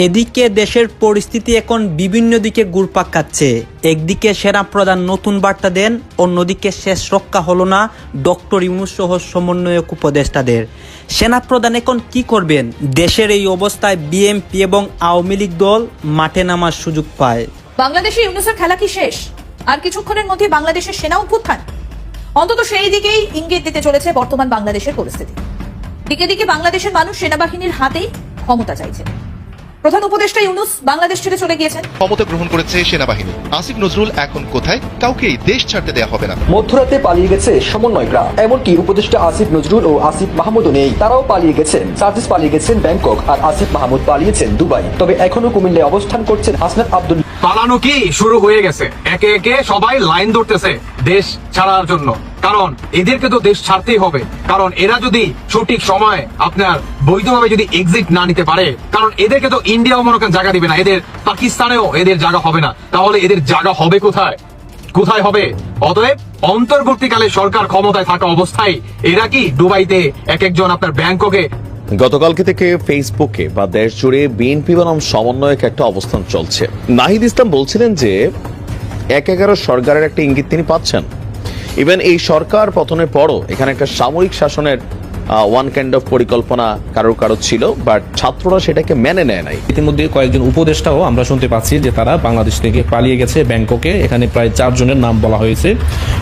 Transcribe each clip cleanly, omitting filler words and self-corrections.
এদিকে দেশের পরিস্থিতি এখন বিভিন্ন দিকে ঘুরপাক খাচ্ছে। একদিকে সেনাপ্রধান নতুন বার্তা দেন, অন্যদিকে শেষ রক্ষা হলো না ডক্টর ইউনূস সহ সমন্বয়ক উপদেষ্টাদের। সেনাপ্রধান এখন কি করবেন? দেশের এই অবস্থায় বিএনপি এবং আওয়ামী লীগ দল মাঠে নামার সুযোগ পায়। বাংলাদেশে ইউনূসের খেলা কি শেষ? আর কিছুক্ষণের মধ্যে বাংলাদেশের সেনা অভ্যুত্থান, অন্তত সেই দিকেই ইঙ্গিত দিতে চলেছে বর্তমান বাংলাদেশের পরিস্থিতি। দিকে দিকে বাংলাদেশের মানুষ সেনাবাহিনীর হাতেই ক্ষমতা চাইছে। প্রধান উপদেষ্টা ইউনূস বাংলাদেশ ছেড়ে চলে গিয়েছেন, ক্ষমতা গ্রহণ করেছে সেনাবাহিনী। আসিফ নজরুল এখন কোথায়? কাউকেই দেশ ছাড়তে দেয়া হবে না। মধ্যরাতে পালিয়ে গেছে সমন্বয়করা, এমনকি উপদেষ্টা আসিফ নজরুল ও আসিফ মাহমুদও নেই। তারাও পালিয়ে গেছেন। সার্জিস পালিয়ে গেছেন ব্যাংকক, আর আসিফ মাহমুদ পালিয়েছেন দুবাই। তবে এখনো কুমিল্লায় অবস্থান করছেন হাসনাত আব্দুল। পালানো কি শুরু হয়ে গেছে, একে একে সবাই লাইন ধরতেছে দেশ ছাড়ার জন্য। কারণ এদেরকে তো দেশ ছাড়তেই হবে, কারণ এরা যদি সঠিক সময় আপনার বৈধভাবে যদি এক্সিট না নিতে পারে, কারণ এদেরকে তো ইন্ডিয়াও মনে করেন জায়গা দিবে না, এদের পাকিস্তানেও এদের জায়গা হবে না, তাহলে এদের জায়গা হবে কোথায়? কোথায় হবে? অতএব অন্তর্বর্তীকালে সরকার ক্ষমতায় থাকা অবস্থায় এরা কি দুবাইতে, এক একজন আপনার ব্যাংককে। গতকালকে থেকে ফেসবুকে বা দেশ জুড়ে বিএনপি বনাম সমন্বয়ক একটা অবস্থান চলছে। নাহিদ ইসলাম বলছিলেন যে ১/১১ সরকারের একটা ইঙ্গিত তিনি পাচ্ছেন। ইভেন এই সরকার পতনের পরও এখানে একটা সামরিক শাসনের ওয়ান কাইন্ড অফ পরিকল্পনা কারো ছিল, বাট ছাত্ররা সেটাকে মেনে নেয় নাই। ইতিমধ্যে কয়েকজন উপদেষ্টাও আমরা শুনতে পাচ্ছি যে তারা বাংলাদেশ থেকে পালিয়ে গেছে ব্যাংককে। এখানে প্রায় 4 জনের নাম বলা হয়েছে।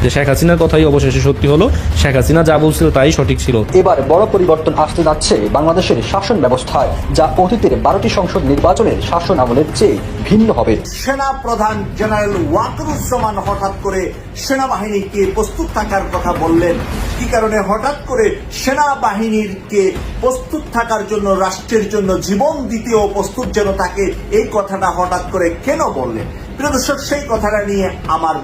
যে শেখ হাসিনার কথাই অবশেষে সত্যি হলো, শেখ হাসিনা যা বলছিল তাই সঠিক ছিল। এবার বড় পরিবর্তন আসতে যাচ্ছে বাংলাদেশের শাসন ব্যবস্থায়, যা অতীতের 12টি সংসদ নির্বাচনের শাসন আমলের চেয়ে ভিন্ন হবে। সেনা প্রধান জেনারেল ওয়াকারুজ্জামান হঠাৎ করে সেনাবাহিনীকে প্রস্তুত থাকার কথা বললেন। কি কারণে হঠাৎ করে সেনাবাহিনীকে প্রস্তুত থাকার জন্য, রাষ্ট্রের জন্য জীবন দিতেও প্রস্তুত যেন থাকে, এই কথাটা হঠাৎ করে কেন বললেন? প্রিয় দর্শক, সেই কথাটা নিয়ে আমার।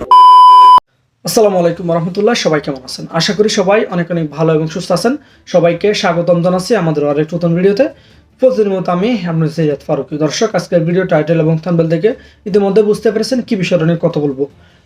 আসসালামু আলাইকুম রহমতুল্লাহ। সবাই কেমন আছেন? আশা করি সবাই অনেক অনেক ভালো এবং সুস্থ আছেন। সবাইকে স্বাগতম জানাচ্ছি আমাদের আরেক নতুন ভিডিওতে। প্রতিদিনের মতো আমি আপনার সৈয়দ ফারুকী। দর্শক, আজকের ভিডিও টাইটেল এবং থাম্বনেল দেখে ইতিমধ্যে বুঝতে পেরেছেন কি বিষয়টা নিয়ে কথা বলবো।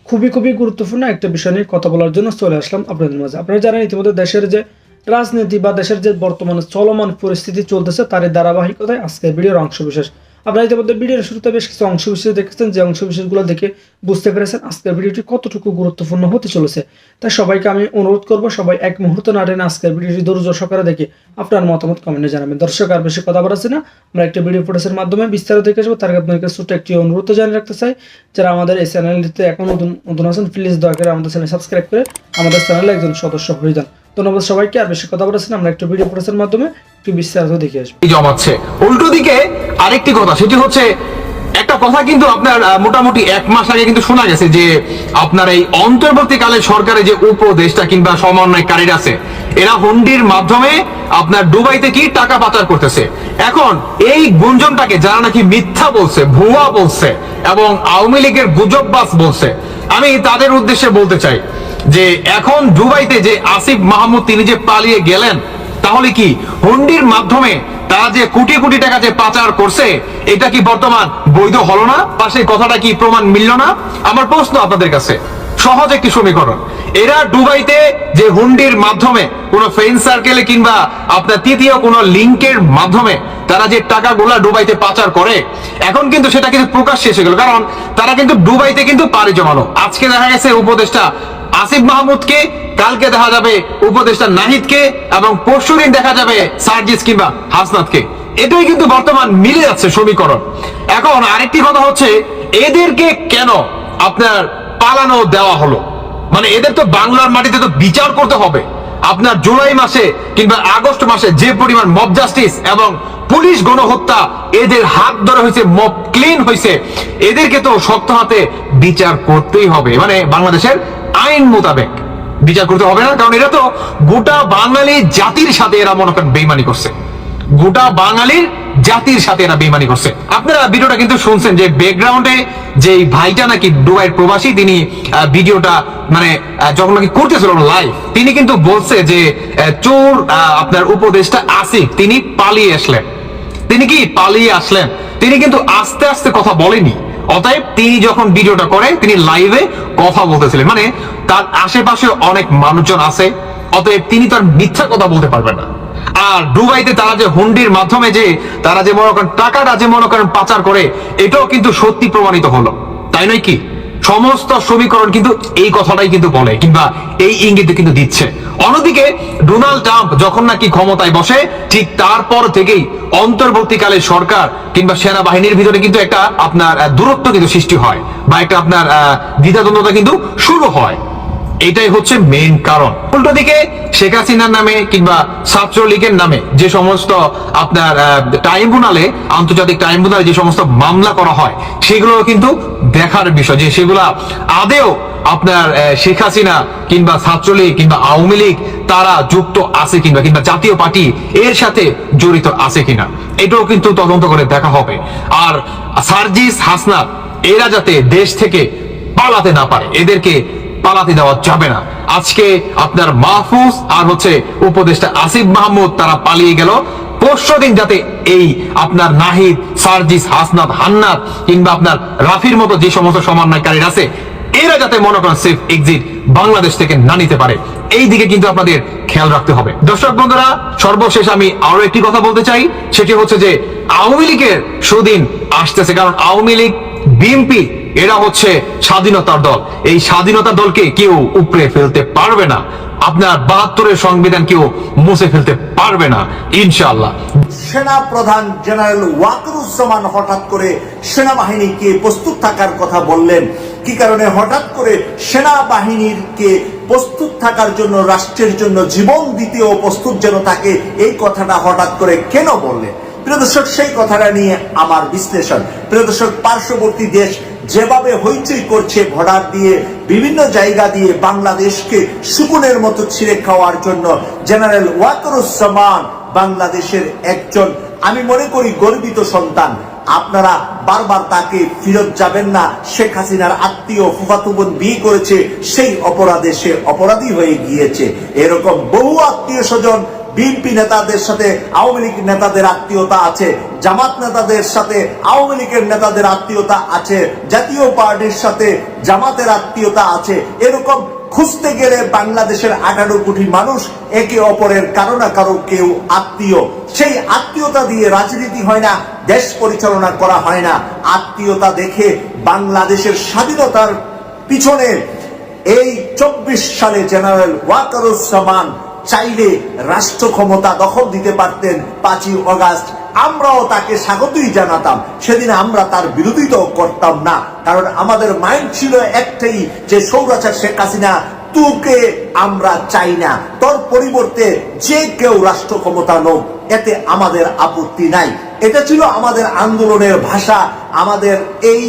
খুবই গুরুত্বপূর্ণ একটা বিষয় নিয়ে কথা বলার জন্য চলে আসলাম আপনাদের মাঝে। আপনারা জানেন ইতিমধ্যে দেশের যে রাজনীতি বা দেশের যে বর্তমানে চলমান পরিস্থিতি চলতেছে, তার ধারাবাহিকতায় আজকের ভিডিওর অংশবিশেষ। আপনারা ইতিমধ্যে ভিডিওর শুরুতে বেশ কিছু অংশবিশেষ দেখেছেন, যে অংশবিশেষগুলো দেখে বুঝতে পেরেছেন আজকের ভিডিওটি কতটুকু গুরুত্বপূর্ণ হতে চলেছে। তাই সবাইকে আমি অনুরোধ করবো, সবাই এক মুহূর্ত না টেনে আজকের ভিডিওটি ধৈর্য সহকারে দেখে আপনার মতামত কমেন্টে জানাবেন। দর্শক, আর বেশি কথা বলাচ্ছি না, আমরা একটা ভিডিও ফুটেজের মাধ্যমে বিস্তারিত দেখে আসবো। তার আগে আপনাদের ছোট্ট একটি অনুরোধ জানিয়ে রাখতে চাই, যারা আমাদের এই চ্যানেলটিতে এখন নতুন আছেন, প্লিজ দয়া করে আমাদের চ্যানেল সাবস্ক্রাইব করে আমাদের চ্যানেলে একজন সদস্য হয়ে যান। ধন্যবাদ সবাইকে। আর বেশি কথা বলেছেন, আমরা একটা ভিডিও ফুটেজের মাধ্যমে একটু বিস্তারিত দেখে আসবো। জমাচ্ছে উল্টো দিকে আরেকটি কথা, সেটি হচ্ছে একটা কথা কিন্তু আপনার মোটামুটি 1 মাস আগে কিন্তু শোনা গেছে যে আপনার এই অন্তর্বর্তীকালে সরকারের যে উপদেষ্টা কিংবা সমন্বয়কারীরা আছে, এরা হুন্ডির মাধ্যমে আপনার দুবাইতে কি টাকা পাচার করতেছে। এখন এই গুঞ্জনটাকে যারা নাকি মিথ্যা বলছে, ভুয়া বলছে এবং আওয়ামী লীগের গুজববাজ বলছে, আমি তাদের উদ্দেশ্যে বলতে চাই যে এখন দুবাইতে যে আসিফ মাহমুদ তিনি যে পালিয়ে গেলেন, তাহলে কি হুন্ডির মাধ্যমে তারা যে কোটি টাকা যে পাচার করছে, এটা কি বর্তমান বৈধ হলো না? পাশে কথাটা কি প্রমাণ মিলল না? আমার প্রশ্ন আপনাদের কাছে সহজ একটি সমীকরণ। এরা দুবাইতে যে হুন্ডির মাধ্যমে কোনো ফ্রেন্ড সার্কেলে কিংবা আপনার তৃতীয় কোনো লিঙ্কের মাধ্যমে তারা যে টাকাগুলা দুবাইতে পাচার করে, এখন কিন্তু সেটা কিন্তু প্রকাশ্যে এসে গেল। কারণ তারা কিন্তু দুবাইতে কিন্তু পাড়ি জমানো। আজকে দেখা গেছে উপদেষ্টা আসিফ মাহমুদকে, কালকে দেখা যাবে উপদেষ্টা নাহিদকে, এবং পরশুদিন দেখা যাবে সার্জিস কিংবা হাসনাতকে। এটাই কিন্তু বর্তমান মিলে যাচ্ছে সমীকরণ। এখন আরেকটি কথা হচ্ছে, এদেরকে কেন আপনার পালানো দেওয়া হলো? মানে এদের তো বাংলার মাটিতে তো বিচার করতে হবে। আপনার জুলাই মাসে কিংবা আগস্ট মাসে যে পরিমাণ মব জাস্টিস এবং পুলিশ গণহত্যা এদের হাত ধরে হয়েছে, মব ক্লিন হয়েছে, এদেরকে তো শক্ত হাতে বিচার করতেই হবে। মানে বাংলাদেশের আইন মোতাবেক বিচার করতে হবে না? কারণ এরা তো গোটা বাঙালি জাতির সাথে এরা মনে করেন বেইমানি করছে, গোটা বাঙালির জাতির সাথে এরা বেইমানি করছে। আপনারা ভিডিওটা কিন্তু শুনছেন যে ব্যাকগ্রাউন্ডে যে ভাইটা নাকি দুবাইয়ের প্রবাসী, তিনি ভিডিওটা মানে যখন নাকি করতেছিল লাইভ, তিনি কিন্তু বলছে যে চোর আপনার উপদেষ্টা আসিফ তিনি পালিয়ে আসলেন। তিনি কি পালিয়ে আসলেন? তিনি কিন্তু আস্তে আস্তে কথা বলেনি। অতএব তিনি যখন ভিডিওটা করে, তিনি লাইভে কথা বলতেছিলেন, মানে তার আশেপাশে অনেক মানুষজন আছে, অতএব তিনি তার মিথ্যা কথা বলতে পারবেন না। আর দুবাইতে তারা যে হুন্ডির মাধ্যমে যে তারা যে মনে করেন টাকাটা যে মনে করেন পাচার করে, এটাও কিন্তু সত্যি প্রমাণিত হলো, তাই নয় কি? সমস্ত সমীকরণ কিন্তু এই কথাটাই কিন্তু বলে, কিংবা এই ইঙ্গিত কিন্তু দিচ্ছে। অন্যদিকে ডোনাল্ড ট্রাম্প যখন নাকি ক্ষমতায় বসে, ঠিক তারপর থেকেই অন্তর্বর্তীকালে সরকার কিংবা সেনাবাহিনীর ভিতরে কিন্তু একটা আপনার দূরত্ব কিন্তু সৃষ্টি হয়, বা একটা আপনার দ্বিধাদ্বন্দ্বতা কিন্তু শুরু হয়। এটাই হচ্ছে মেইন কারণ। উল্টো দিকে শেখ হাসিনার নামে কিংবা ছাত্রলীগের নামে যে সমস্ত আপনার ট্রাইব্যুনালে, আন্তর্জাতিক ট্রাইব্যুনালে যে সমস্ত মামলা করা হয়, সেগুলো কিন্তু দেখার বিষয় যে সেগুলা আদেও আপনার শেখ হাসিনা কিংবা ছাত্রলীগ কিংবা আওয়ামী লীগ তারা যুক্ত আছে কিংবা কিংবা জাতীয় পার্টি এর সাথে জড়িত আছে কিনা, এটাও কিন্তু তদন্ত করে দেখা হবে। আর সার্জিস হাসনাত এরা যাতে দেশ থেকে পালাতে না পারে, এদেরকে পালাতে দেওয়া যাবে না। আজকে আপনার মাহফুজ আর হচ্ছে উপদেষ্টা আসিফ মাহমুদ তারা পালিয়ে গেল, পরশুদিন যাতে এই আপনার নাহিদ, সার্জিস, হাসনাত, হান্নাত কিংবা আপনার রাফির মতো যে সমস্ত সমন্বয়কারীরা আছে, এরা যাতে মনে করেন সেফ এক্সিট বাংলাদেশ থেকে না নিতে পারে, এই দিকে কিন্তু আপনাদের খেয়াল রাখতে হবে। দর্শক বন্ধুরা, সর্বশেষ আমি আরো একটি কথা বলতে চাই, সেটি হচ্ছে যে আওয়ামী লীগের সুদিন আসতেছে, কারণ আওয়ামী লীগ, বিএনপি এরা হচ্ছে স্বাধীনতার দল। এই স্বাধীনতার দলকে কেউ উপড়ে ফেলতে পারবে না। আপনার ৭২-এর সংবিধান কেউ মুছে ফেলতে পারবে না ইনশাআল্লাহ। সেনা প্রধান জেনারেল ওয়াকারুজ্জামান হঠাৎ করে সেনাবাহিনীকে প্রস্তুত থাকার কথা বললেন। কি কারণে হঠাৎ করে সেনাবাহিনীকে প্রস্তুত থাকার জন্য, রাষ্ট্রের জন্য জীবন দিতেও প্রস্তুত যেন থাকে, এই কথাটা হঠাৎ করে কেন বললেন? প্রিয় দর্শক, সেই কথাটা নিয়ে আমার বিশ্লেষণ। প্রিয় দর্শক, পার্শ্ববর্তী দেশ যেভাবে হইচই করছে ভোটার দিয়ে, বিভিন্ন জায়গা দিয়ে বাংলাদেশকে সুকুনের মতো ছিঁড়ে খাওয়ার জন্য জেনারেল ওয়াকারুজ্জামান বাংলাদেশের একজন, আমি মনে করি, গর্বিত সন্তান। আপনারা বারবার তাকে ফিরত যাবেন না। শেখ হাসিনার আত্মীয় ফুফাতো বোন বিয়ে করেছে, সেই অপরাধে সে অপরাধী হয়ে গিয়েছে। এরকম বহু আত্মীয় স্বজন, বিএনপি নেতাদের সাথে আওয়ামী লীগ নেতাদের আত্মীয়তা আছে, জামাত নেতাদের সাথে আওয়ামী লীগের নেতাদের আত্মীয়তা আছে, জাতীয় পার্টির সাথে জামাতের আত্মীয়তা আছে। এরকম খুঁজতে গেলে বাংলাদেশের 18 কোটি মানুষ একে অপরের কারো না কারো কেউ আত্মীয়। সেই আত্মীয়তা দিয়ে রাজনীতি হয় না, দেশ পরিচালনা করা হয় না। আত্মীয়তা দেখে বাংলাদেশের স্বাধীনতার পিছনে এই 24 সালে জেনারেল ওয়াকারুজ্জামান চাইলে রাষ্ট্র ক্ষমতা দখল দিতে পারতেন। 5ই আগস্ট আমরাও তাকে স্বাগতই জানাতাম, সেদিন আমরা তার বিরোধিতাও করতাম না, কারণ আমাদের মাইন্ড ছিল একটাই, যে স্বৈরাচার শেখ হাসিনা, তোকে আমরা চাই না, তোর পরিবর্তে যে কেউ রাষ্ট্র ক্ষমতা নোক, এতে আমাদের আপত্তি নাই। এটা ছিল আমাদের আন্দোলনের ভাষা। আমাদের এই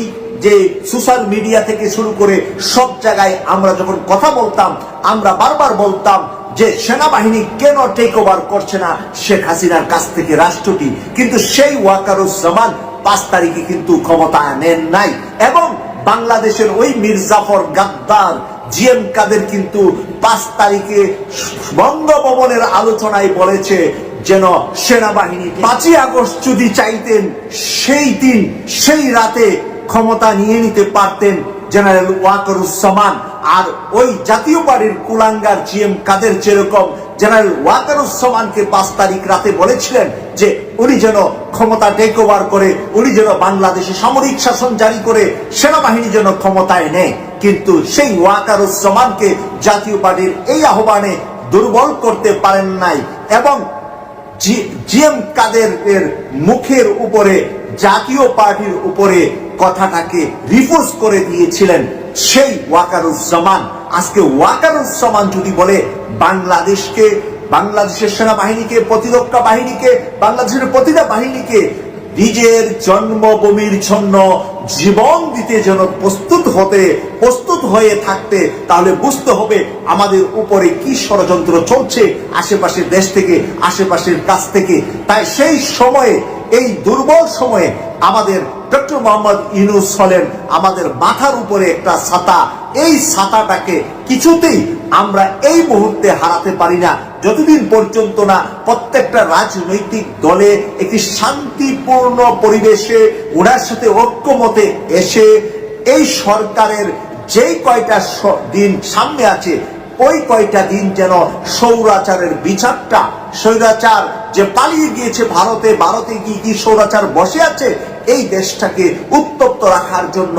যে সোশ্যাল মিডিয়া থেকে শুরু করে সব জায়গায় আমরা যখন কথা বলতাম, আমরা বারবার বলতাম যে সেনাবাহিনী কেন টেক ওভার করছে না শেখ হাসিনার কাছ থেকে রাষ্ট্রটি। কিন্তু সেই ওয়াকারুজ্জামান 5 তারিখে কিন্তু ক্ষমতা নেন নাই, এবং বাংলাদেশের ওই মীর জাফর, গাদ্দার, জিএম কাদের কিন্তু 5 তারিখে বঙ্গভবনের আলোচনায় বলেছে যেন সেনাবাহিনী 5ই আগস্ট যদি চাইতেন, সেই দিন সেই রাতে ক্ষমতা নিয়ে নিতে পারতেন জেনারেল ওয়াকারুজ্জামান। আর ওই জাতীয় পার্টির কুলাঙ্গার জিএম কাদের যেরকম জেনারেল ওয়াকারুজ্জামানকে 5 তারিখ রাতে বলেছিলেন যে উনি যেন ক্ষমতা টেক ওভার করে, উনি যেন বাংলাদেশে সামরিক শাসন জারি করে সেনাবাহিনী যেন ক্ষমতায় নেয়। কিন্তু সেই ওয়াকারুজ্জামানকে জাতীয় পার্টির এই আহ্বানে দুর্বল করতে পারেন নাই, এবং জিএম কাদের এর মুখের উপরে, জাতীয় পার্টির উপরে কথাটাকে রিফোর্স করে দিয়েছিলেন সেই ওয়াকারুজ্জামান। আজকে ওয়াকারুজ্জামান যদি বলে বাংলাদেশকে, বাংলাদেশের সেনাবাহিনীকে, প্রতিরক্ষা বাহিনীকে, বাংলাদেশের প্রতিটা বাহিনীকে নিজের জন্মভূমির জন্য জীবন দিতে যেন প্রস্তুত হয়ে থাকতে, তাহলে বুঝতে হবে আমাদের উপরে কি ষড়যন্ত্র চলছে আশেপাশের দেশ থেকে, আশেপাশের কাছ থেকে। তাই সেই সময়ে, এই দুর্বল সময়ে আমাদের ডক্টর মোহাম্মদ ইউনূস হলেন আমাদের মাথার উপরে একটা ছাতা। এই ছাতাটাকে কিছুতেই আমরা এই মুহূর্তে হারাতে পারি না, যতদিন পর্যন্ত না প্রত্যেকটা রাজনৈতিক দলে একটি শান্তিপূর্ণ পরিবেশে ওনার সাথে ঐক্যমতে এসে এই সরকারের যেই কয়টা দিন সামনে আছে, ওই কয়টা দিন যেন স্বৈরাচারের বিচারটা, স্বৈরাচার যে পালিয়ে গিয়েছে ভারতে, ভারতে কি স্বৈরাচার বসে আছে, এই দেশটাকে উত্তপ্ত রাখার জন্য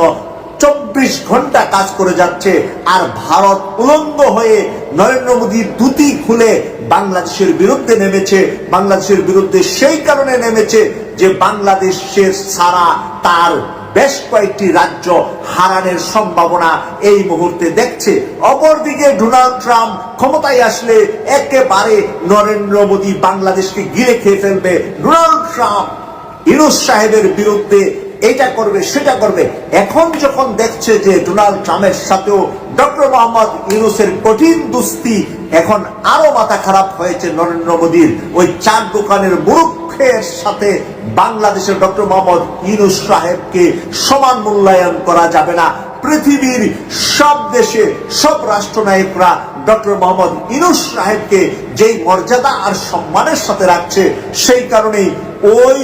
24 ঘন্টা কাজ করে যাচ্ছে। আর ভারত উলঙ্গ হয়ে নরেন্দ্র মোদীর দুটি খুলে বাংলাদেশের বিরুদ্ধে নেমেছে। বাংলাদেশের বিরুদ্ধে সেই কারণে নেমেছে যে বাংলাদেশের ছাড়া তার বেশ কয়েকটি রাজ্য হারানোর সম্ভাবনা এই মুহূর্তে দেখছে। অপরদিকে ডোনাল্ড ট্রাম্প ক্ষমতায় আসলে একেবারে নরেন্দ্র মোদী বাংলাদেশকে গিলে খেয়ে ফেলবে। ডোনাল্ড ট্রাম্প ইউনূস সাহেবের বিরুদ্ধে এটা করবে সেটা করবে। এখন যখন দেখছে যে ডোনাল্ড ট্রাম্পের সাথেও ডক্টর মোহাম্মদ ইউনূসের কঠিন দুস্তি, এখন আরো মাথা খারাপ হয়েছে নরেন্দ্র মোদীর। ওই চার দোকানের মূর্খের সাথে বাংলাদেশের ডক্টর মোহাম্মদ ইউনূস সাহেবকে সমান মূল্যায়ন করা যাবে না। পৃথিবীর সব দেশে সব রাষ্ট্রনায়করা ডক্টর মোহাম্মদ ইউনূস সাহেবকে যেই মর্যাদা আর সম্মানের সাথে রাখছে, সেই কারণেই ওই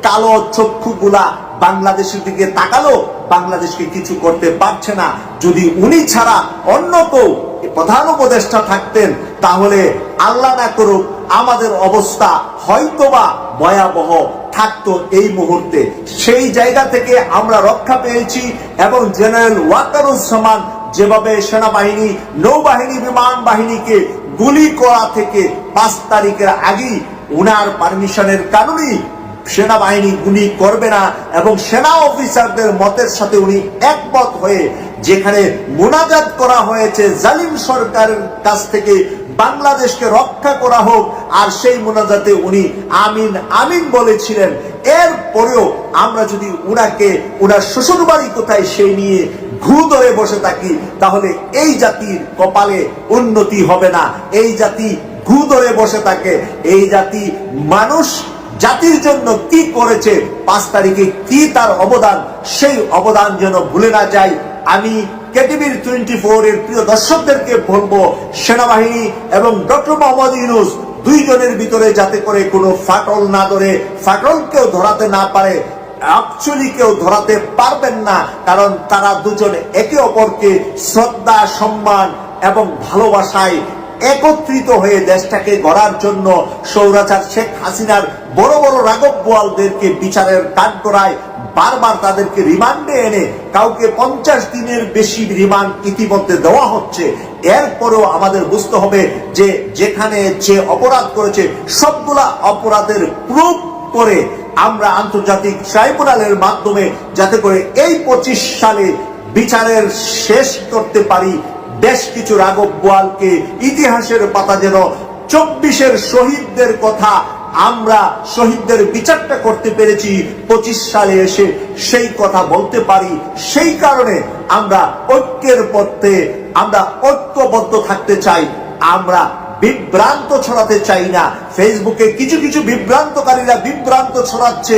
কালো চক্ষুগুলা বাংলাদেশের দিকে তাকালো, বাংলাদেশকে কিছু করতে পারছে না। যদি উনি ছাড়া অন্য কেউ প্রধান উপদেষ্টা থাকতেন, তাহলে আল্লাহ না করুক আমাদের অবস্থা হয়তোবা ভয়াবহ থাকতো এই মুহূর্তে। সেই জায়গা থেকে আমরা রক্ষা পেয়েছি এবং জেনারেল ওয়াকারুজ্জামান যেভাবে সেনাবাহিনী, নৌবাহিনী, বিমান বাহিনীকে গুলি করা থেকে 5 তারিখের আগেই উনার পারমিশনের কারণেই সেনাবাহিনী গুলি করবে না এবং সেনা অফিসারদের মতের সাথে উনি একমত হয়ে যেখানে মুনাজাত করা হয়েছে জালিম সরকারের কাছ থেকে বাংলাদেশকে রক্ষা করা হোক, আর সেই মুনাজাতে উনি আমিন আমিন বলেছিলেন। এরপরেও আমরা যদি উনাকে উনার শ্বশুর বাড়ি কোথায় সেই নিয়ে ঘু ধরে বসে থাকি, তাহলে এই জাতির কপালে উন্নতি হবে না। এই জাতি ঘু ধরে বসে থাকে, এই জাতি মানুষ জাতির জন্য কি করেছে, 5 তারিখে কি তার অবদান, সেই অবদান যেন ভুলে না যায়। আমি কেটিভির 24 এর প্রিয় দর্শকদেরকে বলবো, সেনাবাহিনী এবং ডক্টর মোহাম্মদ ইউনূস দুইজনের ভিতরে যাতে করে কোনো ফাটল না ধরে, ফাটল কেউ ধরাতে না পারে, অ্যাকচুয়ালি কেউ ধরাতে পারবেন না, কারণ তারা দুজনে একে অপরকে শ্রদ্ধা, সম্মান এবং ভালোবাসায় একত্রিত হয়ে দেশটাকে গড়ার জন্য স্বৈরাচার শেখ হাসিনার বড় বড় রাঘব বোয়ালদেরকে বিচারের কাঠগড়ায় বারবার তাদেরকে রিমান্ডে এনে কাউকে 50 দিনের বেশি রিমান্ড ইতিমধ্যে দেওয়া হচ্ছে। এরপরেও আমাদের বুঝতে হবে যে যেখানে যে অপরাধ করেছে সবগুলা অপরাধের প্রুফ করে আমরা আন্তর্জাতিক ট্রাইব্যুনালের মাধ্যমে যাতে করে এই 25 সালে বিচারের শেষ করতে পারি। বেশ কিছু রাঘব বোয়ালকে ইতিহাসের পাতা যেন 24-এর শহীদদের কথা আমরা শহীদদের বিচারটা করতে পেরেছি 25 সালে এসে সেই কথা বলতে পারি। সেই কারণে আমরা ঐক্যের পথে আমরা ঐক্যবদ্ধ থাকতে চাই, আমরা বিভ্রান্ত ছড়াতে চাই না। ফেসবুকে কিছু কিছু বিভ্রান্তকারীরা বিভ্রান্ত ছড়াচ্ছে।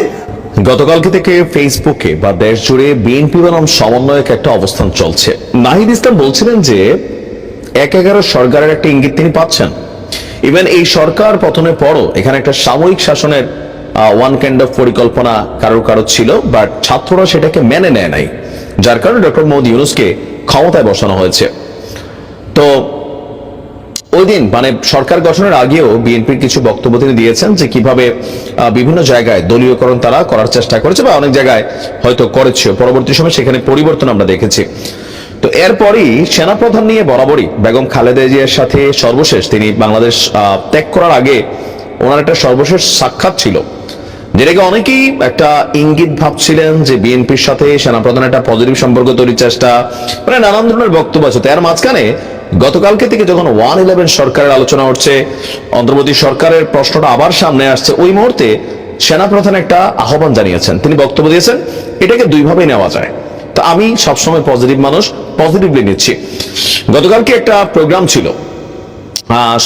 গতকালকে থেকে ফেসবুকে বা দেশ জুড়ে বিএনপি বনাম সমন্বয়ক একটা অবস্থান চলছে। নাহিদ ইসলাম বলছিলেন যে ১/১১ সরকারের একটা ইঙ্গিত তিনি পাচ্ছেন। ইভেন এই সরকার পতনের পরও এখানে একটা সাময়িক শাসনের ওয়ান কাইন্ড অফ পরিকল্পনা কারো ছিল, বাট ছাত্ররা সেটাকে মেনে নেয় নাই, যার কারণে ডক্টর মোহাম্মদ ইউনূসকে ক্ষমতায় বসানো হয়েছে। তো ওই দিন মানে সরকার গঠনের আগেও বিএনপির কিছু বক্তব্য তিনি দিয়েছেন যে কিভাবে বিভিন্ন জায়গায় দলীয়করণ তারা করার চেষ্টা করেছে বা অনেক জায়গায় হয়তো করেছে, পরবর্তী সময় সেখানে পরিবর্তন আমরা দেখেছি। তো এরপরই সেনাপ্রধান নিয়ে বরাবরই বেগম খালেদা জিয়ার সাথে সর্বশেষ তিনি বাংলাদেশ ত্যাগ করার আগে ওনার একটা সর্বশেষ সাক্ষাৎ ছিল, যেটাকে অনেকেই একটা ইঙ্গিত ভাবছিলেন যে বিএনপির সাথে সেনাপ্রধান একটা পজিটিভ সম্পর্ক তৈরির চেষ্টা, মানে নানান ধরনের বক্তব্য আছে। তার মাঝখানে গতকালকে থেকে যখন 1/11 সরকারের আলোচনা হচ্ছে, অন্তর্বর্তী সরকারের প্রশ্নটা আবার সামনে আসছে, ওই মুহূর্তে সেনাপ্রধান একটা আহ্বান জানিয়েছেন, তিনি বক্তব্য দিয়েছেন এটাকে দুইভাবেই নেওয়া যায়। তো আমি সবসময় পজিটিভ মানুষ, পজিটিভলি নিচ্ছি। গতকালকে একটা প্রোগ্রাম ছিল,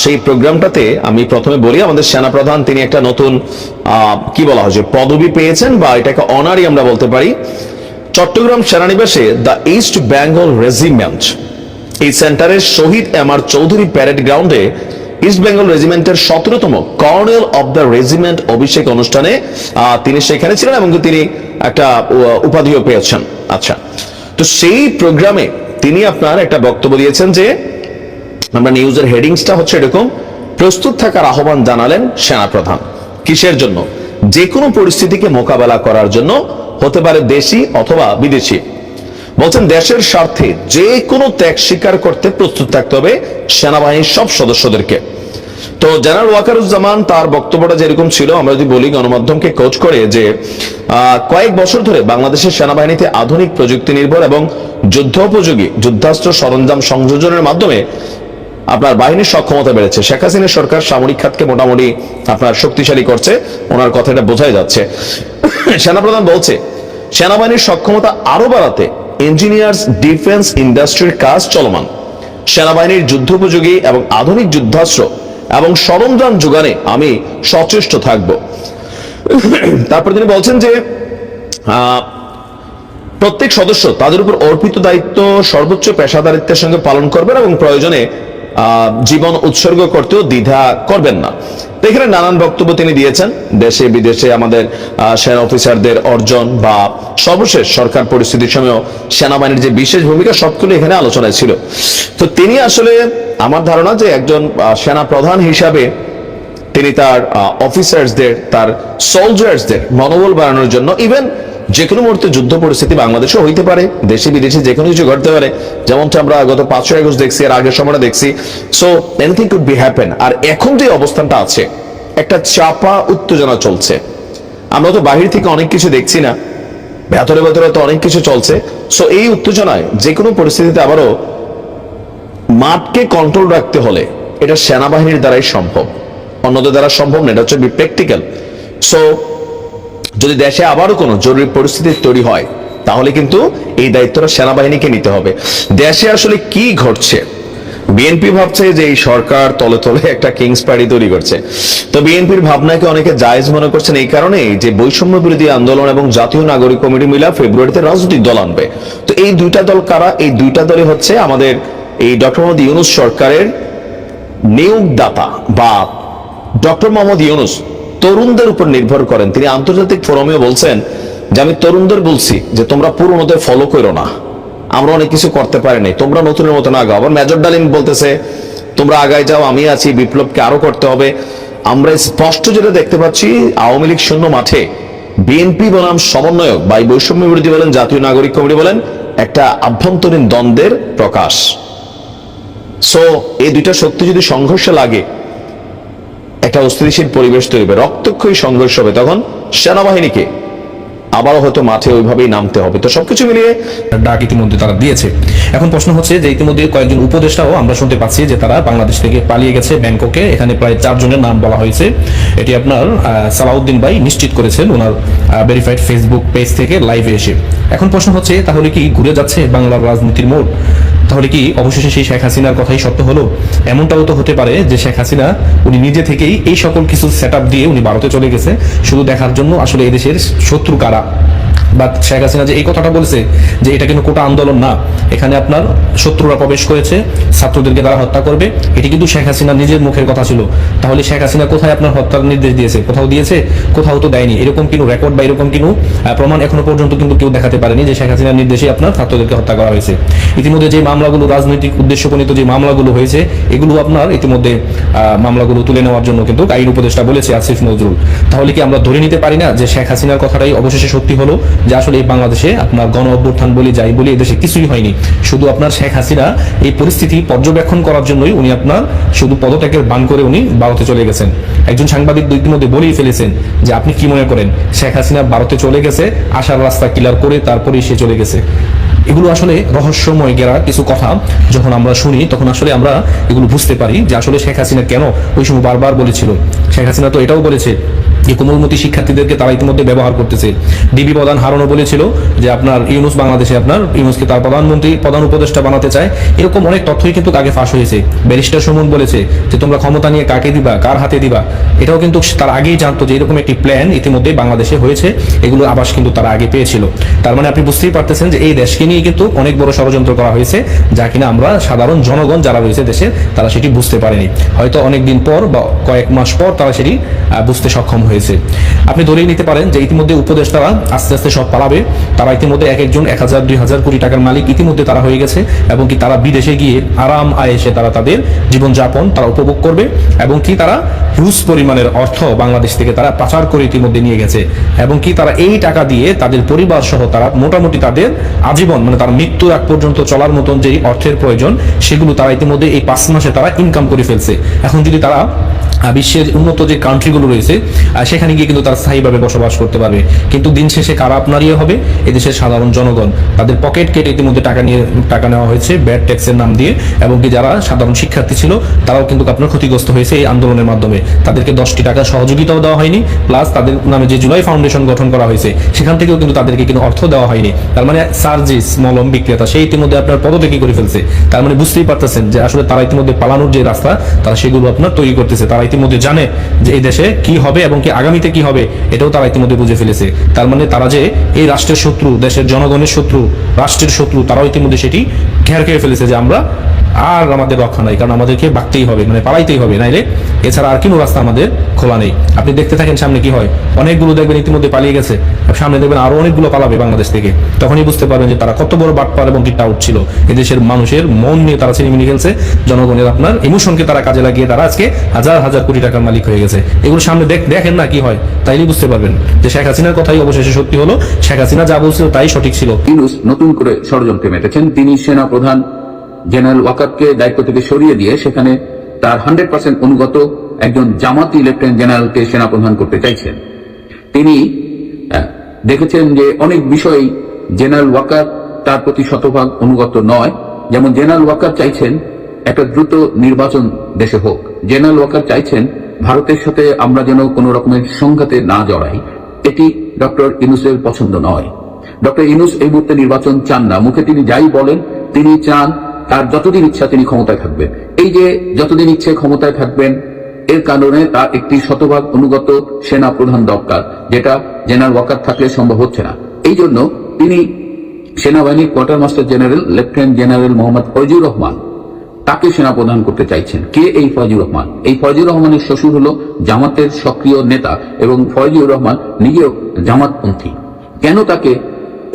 সেই প্রোগ্রামটাতে আমি প্রথমে বলি আমাদের সেনাপ্রধান তিনি একটা নতুন কি বলা হয় যে পদবি পেয়েছেন, বা এটাকে অনারই আমরা বলতে পারি। চট্টগ্রাম সেনানিবাসে দ্য ইস্ট বেঙ্গল রেজিমেন্ট এই সেন্টারের শহীদ এমআর চৌধুরী প্যারেড গ্রাউন্ডে ইস্ট বেঙ্গল রেজিমেন্টের 17তম কর্নেল অব দ্য রেজিমেন্ট অভিষেক অনুষ্ঠানে তিনি সেখানে ছিলেন এবং তিনি একটা উপাধিও পেয়েছেন। আচ্ছা, তো সেই প্রোগ্রামে তিনি আপনার একটা বক্তব্য দিয়েছেন যে আমরা নিউজের হেডিংসটা হচ্ছে এরকম, প্রস্তুত থাকার আহ্বান জানালেন সেনাপ্রধান। কিসের জন্য? যে কোনো পরিস্থিতিকে মোকাবেলা করার জন্য, হতে পারে দেশি অথবা বিদেশি। বলছেন দেশের স্বার্থে যে কোনো ত্যাগ স্বীকার করতে প্রস্তুত থাকতে হবে সেনাবাহিনীর সব সদস্যদেরকে। তো জেনারেল ওয়াকারুজ্জামান তার বক্তব্যটা যেরকম ছিল, আমরা যদি বলি গণমাধ্যমকে কোচ করে যে কয়েক বছর ধরে বাংলাদেশের সেনাবাহিনীতে আধুনিক প্রযুক্তি নির্ভর এবং যুদ্ধোপযোগী যুদ্ধাস্ত্র সরঞ্জাম সংযোজনের মাধ্যমে আপনার বাহিনীর সক্ষমতা বেড়েছে। শেখ হাসিনা সরকার সামরিক খাতকে মোটামুটি আপনার শক্তিশালী করছে, ওনার কথাটা বোঝাই যাচ্ছে। সেনাপ্রধান বলছে সেনাবাহিনীর সক্ষমতা আরো বাড়াতে ইঞ্জিনিয়ার্স ডিফেন্স ইন্ডাস্ট্রির কাজ চলমান। সেনাবাহিনীর যুদ্ধোপযোগী এবং আধুনিক যুদ্ধাস্ত্র এবং সরঞ্জাম যোগানে আমি সচেষ্ট থাকব। তারপর তিনি বলছেন যে প্রত্যেক সদস্য তাদের উপর অর্পিত দায়িত্ব সর্বোচ্চ পেশাদারিত্বের সঙ্গে পালন করবেন এবং প্রয়োজনে জীবন উৎসর্গ করতেও দ্বিধা করবেন না। তো এখানে নানান বক্তব্য তিনি দিয়েছেন, দেশে বিদেশে আমাদের সেনা অফিসারদের অর্জন বা সর্বশেষ সরকার পরিস্থিতির সময়ও সেনাবাহিনীর যে বিশেষ ভূমিকা, সবগুলো এখানে আলোচনায় ছিল। তো তিনি আসলে আমার ধারণা যে একজন সেনা প্রধান হিসাবে তিনি তার অফিসার্সদের, তার সোলজার্সদের মনোবল বাড়ানোর জন্য, ইভেন যে কোনো মুহূর্তে যুদ্ধ পরিস্থিতি বাংলাদেশে হইতে পারে, দেশে বিদেশে যে কোনো কিছু ঘটতে পারে, যেমনটা আমরা গত 5 আগস্ট দেখছি, আর আগের সময়টা দেখছি। So anything could be happen. আর এখন যে অবস্থানটা আছে, একটা চাপা উত্তেজনা চলছে। আমরা তো বাহির থেকে অনেক কিছু দেখছি না, ভেতরে ভেতরে তো অনেক কিছু চলছে। সো এই উত্তেজনায় যে কোনো পরিস্থিতিতে আবারও মাঠকে কন্ট্রোল রাখতে হলে এটা সেনাবাহিনীর দ্বারাই সম্ভব, অন্যদের দ্বারা সম্ভব না। এটা হচ্ছে প্র্যাকটিক্যাল। সো যদি দেশে আবারও কোনো জরুরি পরিস্থিতি তৈরি হয়, তাহলে কিন্তু এই দায়িত্বটা সেনাবাহিনীকে নিতে হবে। দেশে আসলে কি ঘটছে? বিএনপি ভাবছে যে এই সরকার তলে তলে একটা কিংস পার্টি তৈরি করছে। তো বিএনপির ভাবনাকে অনেকে জায়েজ মনে করছেন এই কারণেই যে বৈষম্য বিরোধী আন্দোলন এবং জাতীয় নাগরিক কমিটি মিলা ফেব্রুয়ারিতে রাজনৈতিক দল আনবে। তো এই দুইটা দল কারা? এই দুইটা দলই হচ্ছে আমাদের এই ডক্টর মোহাম্মদ ইউনূস সরকারের নিয়োগদাতা, বা ডক্টর মোহাম্মদ ইউনূস তরুণদের উপর নির্ভর করেন। তিনি আন্তর্জাতিক ফোরামেও বলছেন যে আমি তরুণদের বলছি যে তোমরা পুরনোদের ফলো করো না, আমরা অনেক কিছু করতে পারিনি, তোমরা নতুনের মতো না আগাও। আবার মেজর ডালিম বলতেছে তোমরা আগায় যাও, আমি আছি, বিপ্লবকে আরো করতে হবে। আমরা স্পষ্ট যেটা দেখতে পাচ্ছি, আওয়ামী লীগ শূন্য মাঠে বিএনপি বনাম সমন্বয়ক বা বৈষম্য বিরোধী বলেন, জাতীয় নাগরিক কমিটি বলেন, একটা আভ্যন্তরীণ দ্বন্দ্বের প্রকাশ। সো এই দুইটা শক্তি যদি সংঘর্ষে লাগে, একটা অস্থিতিশীল পরিবেশ তৈরি হবে, রক্তক্ষয়ী সংঘর্ষ হবে, তখন সেনাবাহিনীকে আবারও হয়তো মাঠে ওইভাবেই নামতে হবে। তো সবকিছু মিলিয়ে ডাক ইতিমধ্যে তারা দিয়েছে। এখন প্রশ্ন হচ্ছে যে ইতিমধ্যে কয়েকজন উপদেষ্টাও আমরা শুনতে পাচ্ছি যে তারা বাংলাদেশ থেকে পালিয়ে গেছে ব্যাংককে। এখানে প্রায় 4 জনের নাম বলা হয়েছে। এটি আপনার সালাউদ্দিন ভাই নিশ্চিত করেছেন ওনার ভেরিফাইড ফেসবুক পেজ থেকে লাইভে এসে। এখন প্রশ্ন হচ্ছে তাহলে কি ঘুরে যাচ্ছে বাংলার রাজনীতির মোড়? তাহলে কি অবশেষে সেই শেখ হাসিনার কথাই সত্য হলো? এমনটাও তো হতে পারে যে শেখ হাসিনা উনি নিজে থেকেই এই সকল কিছু সেটআপ দিয়ে উনি ভারতে চলে গেছে শুধু দেখার জন্য আসলে এদেশের শত্রু কারা। বা শেখ হাসিনা যে এই কথাটা বলেছে যে এটা কিন্তু কোটা আন্দোলন না, এখানে আপনার শত্রুরা প্রবেশ করেছে, ছাত্রদেরকে তারা হত্যা করবে, এটি কিন্তু শেখ হাসিনা নিজের মুখের কথা ছিল। তাহলে শেখ হাসিনা কোথায় আপনার হত্যার নির্দেশ দিয়েছে? কোথাও দিয়েছে? কোথাও তো দেয়নি। এরকম কিন্তু রেকর্ড বা এরকম কিন্তু প্রমাণ এখনো পর্যন্ত কিন্তু কেউ দেখাতে পারেনি যে শেখ হাসিনার নির্দেশে আপনার ছাত্রদেরকে হত্যা করা হয়েছে। ইতিমধ্যে যে মামলাগুলো রাজনৈতিক উদ্দেশ্যপ্রণীত যে মামলাগুলো হয়েছে, এগুলো আপনার ইতিমধ্যে মামলাগুলো তুলে নেওয়ার জন্য কিন্তু আইন উপদেষ্টা বলেছে আসিফ নজরুল। তাহলে কি আমরা ধরে নিতে পারি না যে শেখ হাসিনার কথাটাই অবশেষে সত্যি হলো, যে আসলে এই বাংলাদেশে আপনার গণ অভ্যুত্থান বলি যাই বলি এদেশে কিছুই হয়নি, শুধু আপনার শেখ হাসিনা এই পরিস্থিতি পর্যবেক্ষণ করার জন্যই উনি আপনার শুধু পদত্যাগের বান করে উনি ভারতে চলে গেছেন। একজন সাংবাদিক ইতিমধ্যে বলেই ফেলেছেন যে আপনি কি মনে করেন শেখ হাসিনা ভারতে চলে গেছে, আসার রাস্তা ক্লিয়ার করে তারপরেই সে চলে গেছে? এগুলো আসলে রহস্যময় গেরা কিছু কথা যখন আমরা শুনি তখন আসলে আমরা এগুলো বুঝতে পারি যে আসলে শেখ হাসিনা কেন ওই সময় বারবার বলেছিল। শেখ হাসিনা তো এটাও বলেছে যে কোমলমতি শিক্ষার্থীদেরকে তারা ইতিমধ্যে ব্যবহার করতেছে। ডিবি প্রধান হারুনও বলেছিল যে আপনার ইউনূস বাংলাদেশে আপনার ইউনূসকে তার প্রধানমন্ত্রী প্রধান উপদেষ্টা বানাতে চায়। এরকম অনেক তথ্যই কিন্তু আগে ফাঁস হয়েছে। ব্যারিস্টার সুমন বলেছে যে তোমরা ক্ষমতা নিয়ে কাকে দিবা, কার হাতে দিবা, এটাও কিন্তু তার আগেই জানতো যে এরকম একটি প্ল্যান ইতিমধ্যে বাংলাদেশে হয়েছে। এগুলো আবাস কিন্তু তারা আগে পেয়েছিল। তার মানে আপনি বুঝতেই পারতেছেন যে এই দেশকে নিয়ে কিন্তু অনেক বড় ষড়যন্ত্র করা হয়েছে, যা কিনা আমরা সাধারণ জনগণ যারা রয়েছে দেশের তারা সেটি বুঝতে পারেনি। হয়তো অনেক দিন পর বা কয়েক মাস পর তারা সেটি বুঝতে সক্ষম হয়েছে। হয়েছে। আপনি ধরেই নিতে পারেন যে ইতিমধ্যে উপদেষ্টারা আস্তে আস্তে সব পালাবে। তারা ইতিমধ্যে এক একজন 1000-2000 কোটি টাকার মালিক ইতিমধ্যে তারা হয়ে গেছে, এবং কি তারা বিদেশে গিয়ে আরাম আয়েশে তারা তাদের জীবনযাপন তারা উপভোগ করবে, এবং কি তারা হিউজ পরিমাণের অর্থ বাংলাদেশ থেকে তারা পাচার করে ইতিমধ্যে নিয়ে গেছে, এবং কি তারা এই টাকা দিয়ে তাদের পরিবার সহ তারা মোটামুটি তাদের আজীবন মানে তার মৃত্যুর আগ পর্যন্ত চলার মতন যে অর্থের প্রয়োজন সেগুলো তারা ইতিমধ্যে এই 5 মাসে তারা ইনকাম করে ফেলছে। এখন যদি তারা বিশ্বের উন্নত যে কান্ট্রিগুলো রয়েছে সেখানে গিয়ে কিন্তু তারা স্থায়ীভাবে বসবাস করতে পারবে, কিন্তু দিন শেষে কারা আপনারই হবে? এদেশের সাধারণ জনগণ। তাদের পকেট কেটে ইতিমধ্যে টাকা নেওয়া হয়েছে ব্যাড ট্যাক্সের নাম দিয়ে, এবং কি যারা সাধারণ শিক্ষার্থী ছিল তারাও কিন্তু আপনার ক্ষতিগ্রস্ত হয়েছে এই আন্দোলনের মাধ্যমে। তাদেরকে 10টি টাকা সহযোগিতাও দেওয়া হয়নি, প্লাস তাদের নামে যে জুলাই ফাউন্ডেশন গঠন করা হয়েছে সেখান থেকেও কিন্তু তাদেরকে কিন্তু অর্থ দেওয়া হয়নি। তার মানে সার্জিস মলম বিক্রেতা সেই ইতিমধ্যে আপনার পদত্যাগী করে ফেলছে। তার মানে বুঝতেই পারতেছেন যে আসলে তারা ইতিমধ্যে পালানোর যে রাস্তা তারা সেগুলো আপনার তৈরি করতেছে। তারা ইতিমধ্যে জানে যে এই দেশে কি হবে এবং কি আগামীতে কি হবে এটাও তারা ইতিমধ্যে বুঝে ফেলেছে। তার মানে তারা যে এই রাষ্ট্রের শত্রু, দেশের জনগণের শত্রু, রাষ্ট্রের শত্রু, তারাও ইতিমধ্যে সেটি ঘের খেয়ে ফেলেছে যে আমরা আর আমাদের রক্ষা নাই, কারণ আমাদেরকে বাঁকতেই হবে, মানে পালাইতেই হবে, নাইলে এছাড়া আর কোনো রাস্তা আমাদের খোলা নেই। আপনি দেখতে থাকেন সামনে কি হয়। অনেকগুলো দেখবেন ইতিমধ্যে পালিয়ে গেছে, সামনে দেখবেন আরো অনেকগুলো পালাবে বাংলাদেশ থেকে। তখনই বুঝতে পারবেন যে তারা কত বড় বাটপার এবং কি টাউট ছিল। এদেশের মানুষের মন নিয়ে তারা ছিনিমিনি খেলছে, জনগণের আপনার ইমোশনকে তারা কাজে লাগিয়ে তারা আজকে হাজার হাজার কোটি টাকার মালিক হয়ে গেছে। এগুলো সামনে দেখেন না কি হয়, তাইলেই বুঝতে পারবেন যে শেখ হাসিনার কথাই অবশেষে সত্যি হলো। শেখ হাসিনা যা বলছিল তাই সঠিক ছিল। ইউনূস নতুন করে ষড়যন্ত্রে মেতেছেন। তিনি সেনা প্রধান জেনারেল ওয়াকারকে দায়িত্ব থেকে সরিয়ে দিয়ে সেখানে তার 100% অনুগত একজন জামাতি লেফটেন্যান্ট জেনারেলকে সেনাপ্রধান করতে চাইছেন। তিনি দেখেছেন যে অনেক বিষয় জেনারেল ওয়াকার তার প্রতি শতভাগ অনুগত নয়। যেমন জেনারেল ওয়াকার চাইছেন একটা দ্রুত নির্বাচন দেশে হোক। জেনারেল ওয়াকার চাইছেন ভারতের সাথে আমরা যেন কোনো রকমের সংঘাতে না জড়াই। এটি ডক্টর ইউনূসের পছন্দ নয়। ডক্টর ইউনূস এই মুহূর্তে নির্বাচন চান না। মুখে তিনি যাই বলেন, তিনি চান তার যতদিন ইচ্ছা তিনি ক্ষমতায় থাকবেন। এই যে যতদিন ইচ্ছে ক্ষমতায় থাকবেন, এর কারণে তার একটি শতভাগ অনুগত সেনা প্রধান দরকার, যেটা জেনারেল ওয়াকার থাকলে সম্ভব হচ্ছে না। এই জন্য তিনি সেনাবাহিনীর quarter master general lieutenant general Mohammad Faizur Rahman তাকে সেনাপ্রধান করতে চাইছেন। কে এই ফয়জুর রহমান? এই ফয়জুর রহমানের শ্বশুর হলো জামাতের সক্রিয় নেতা, এবং ফয়জুর রহমান নিজেও জামাতপন্থী। কেন তাকে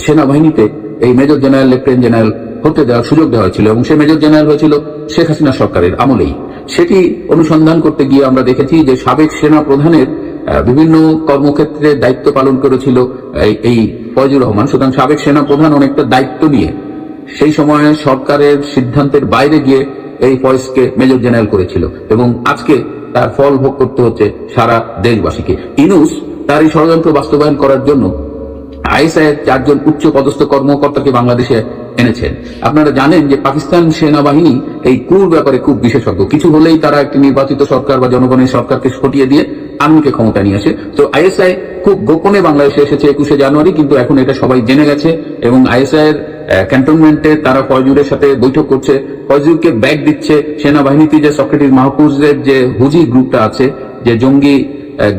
সেনাবাহিনীতে এই মেজর জেনারেল লেফটেন্যান্ট জেনারেল হতে দেওয়ার সুযোগ দেওয়া হয়েছিল, এবং সে মেজর জেনারেল হয়েছিল শেখ হাসিনা সরকারের আমলেই। সেটি অনুসন্ধান করতে গিয়ে আমরা দেখেছি যে সাবেক সেনা প্রধানের বিভিন্ন কর্মক্ষেত্রে দায়িত্ব পালন করেছিল এই ফয়জুর রহমান। সুতরাং সাবেক সেনা প্রধান অনেকটা দায়িত্ব নিয়ে সেই সময়ে সরকারের সিদ্ধান্তের বাইরে গিয়ে এই ফয়েজকে মেজর জেনারেল করেছিল, এবং আজকে তার ফল ভোগ করতে হচ্ছে সারা দেশবাসীকে। ইউনূস তার এই ষড়যন্ত্র বাস্তবায়ন করার জন্য আইএসআই এর 4 জন উচ্চ পদস্থ কর্মকর্তাকে বাংলাদেশে এনেছেন। আপনারা জানেন যে পাকিস্তান সেনাবাহিনী এই কুর ব্যাপারে খুব বিশেষজ্ঞ। কিছু হলেই তারা একটি নির্বাচিত সরকার বা জনগণের সরকারকে সরিয়ে দিয়ে আর্মিকে ক্ষমতা নিয়ে আসে। তো আইএসআই খুব গোপনে বাংলাদেশে এসেছে 21শে জানুয়ারি, কিন্তু এখন এটা সবাই জেনে গেছে, এবং আইএসআই এর ক্যান্টনমেন্টে তারা ফয়জুরের সাথে বৈঠক করছে, ফয়জুরকে ব্যাগ দিচ্ছে। সেনাবাহিনীতে যে সেক্রেটারি মাহফুজের যে হুজি গ্রুপটা আছে, যে জঙ্গি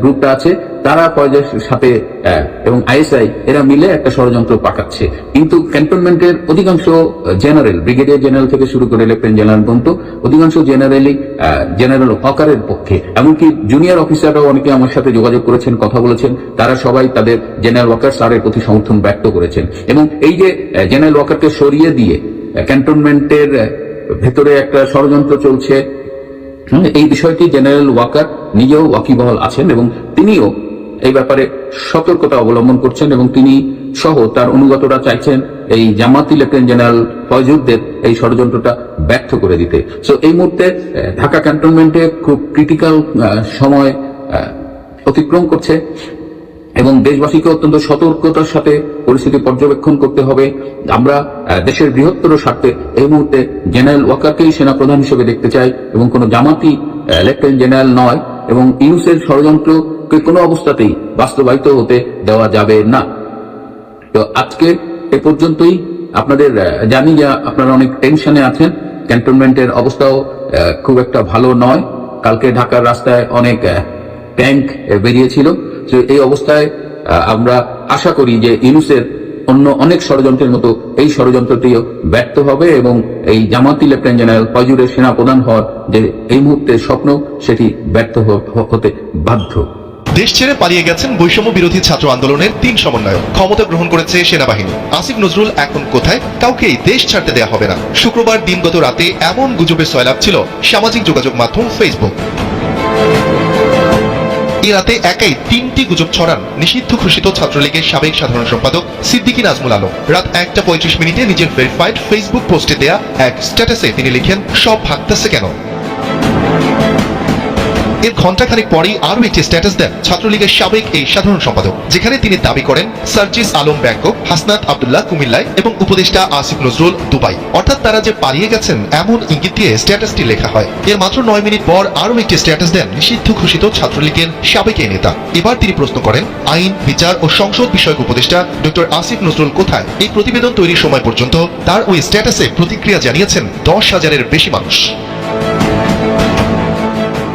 গ্রুপটা আছে, তারা ফয়জের সাথে এবং আইএসআই এরা মিলে একটা ষড়যন্ত্র পাকাচ্ছে। কিন্তু ক্যান্টনমেন্টের অধিকাংশ জেনারেল, ব্রিগেডিয়ার জেনারেল থেকে শুরু করে লেফটেন্যান্ট জেনারেল পর্যন্ত অধিকাংশ জেনারেলই জেনারেল ওয়াকারের পক্ষে। এমনকি জুনিয়র অফিসাররাও অনেকে আমার সাথে যোগাযোগ করেছেন, কথা বলেছেন, তারা সবাই তাদের জেনারেল ওয়াকার স্যারের প্রতি সমর্থন ব্যক্ত করেছেন। এবং এই যে জেনারেল ওয়াকারকে সরিয়ে দিয়ে ক্যান্টনমেন্টের ভেতরে একটা ষড়যন্ত্র চলছে, এই বিষয়টি জেনারেল ওয়াকার নিজেও ওয়াকিবহাল আছেন, এবং তিনিও এই ব্যাপারে সতর্কতা অবলম্বন করছেন, এবং তিনি সহ তার অনুগতরা চাইছেন এই জামাতি লেফটেন্যান্ট জেনারেল ফয়জুরদের এই ষড়যন্ত্রটা ব্যর্থ করে দিতে। সো এই মুহূর্তে ঢাকা ক্যান্টনমেন্টে খুব ক্রিটিক্যাল সময় অতিক্রম করছে, এবং দেশবাসীকে অত্যন্ত সতর্কতার সাথে পরিস্থিতি পর্যবেক্ষণ করতে হবে। আমরা দেশের বৃহত্তর স্বার্থে এই মুহূর্তে জেনারেল ওয়াকারকেই সেনাপ্রধান হিসেবে দেখতে চাই, এবং কোনো জামাতি লেফটেন্যান্ট জেনারেল নয়, এবং ইউনূসের ষড়যন্ত্রকে কোনো অবস্থাতেই বাস্তবায়িত হতে দেওয়া যাবে না। তো আজকে এ পর্যন্তই। আপনাদের জানি যে আপনারা অনেক টেনশনে আছেন, ক্যান্টনমেন্টের অবস্থাও খুব একটা ভালো নয়। কালকে ঢাকার রাস্তায় অনেক ট্যাঙ্ক বেরিয়েছিল। তো এই অবস্থায় আমরা আশা করি যে ইউনূসের অন্য অনেক ষড়যন্ত্রের মতো এই ষড়যন্ত্রটিও ব্যর্থ হবে, এবং এই জামাতি লেফটেন্যান্ট জেনারেল ফয়জুরের সেনা প্রধান হওয়ার যে এই মুহূর্তের স্বপ্ন, সেটি ব্যর্থ হতে বাধ্য। দেশ ছেড়ে পালিয়ে গেছেন বৈষম্য বিরোধী ছাত্র আন্দোলনের 3 সমন্বয়ক। ক্ষমতা গ্রহণ করেছে সেনাবাহিনী। আসিফ নজরুল এখন কোথায়? কাউকেই দেশ ছাড়তে দেয়া হবে না। শুক্রবার দিনগত রাতে এমন গুজবের সয়লাব ছিল সামাজিক যোগাযোগ মাধ্যম ফেসবুক। এই রাতে একাই 3টি গুজব ছড়ান নিষিদ্ধ ঘোষিত ছাত্রলীগের সাবেক সাধারণ সম্পাদক সিদ্দিকী নাজমুল আলম। রাত 1টা 35 মিনিটে নিজের ভেরিফাইড ফেসবুক পোস্টে দেয়া এক স্ট্যাটাসে তিনি লিখেন, সব ভাগতেছে কেন? এর ঘণ্টাখানেক পরেই আরও একটি স্ট্যাটাস দেন ছাত্রলীগের সাবেক এই সাধারণ সম্পাদক, যেখানে তিনি দাবি করেন সার্জিস আলম ব্যাংকক, হাসনাত আব্দুল্লাহ কুমিল্লায় এবং উপদেষ্টা আসিফ নজরুল দুবাই। অর্থাৎ তারা যে পালিয়ে গেছেন এমন ইঙ্গিত দিয়ে স্ট্যাটাসটি লেখা হয়। এর মাত্র 9 মিনিট পর আরও একটি স্ট্যাটাস দেন নিষিদ্ধ ঘোষিত ছাত্রলীগের সাবেক এই নেতা। এবার তিনি প্রশ্ন করেন, আইন, বিচার ও সংসদ বিষয়ক উপদেষ্টা ডক্টর আসিফ নজরুল কোথায়? এই প্রতিবেদন তৈরির সময় পর্যন্ত তার ওই স্ট্যাটাসে প্রতিক্রিয়া জানিয়েছেন 10,000-এর বেশি মানুষ।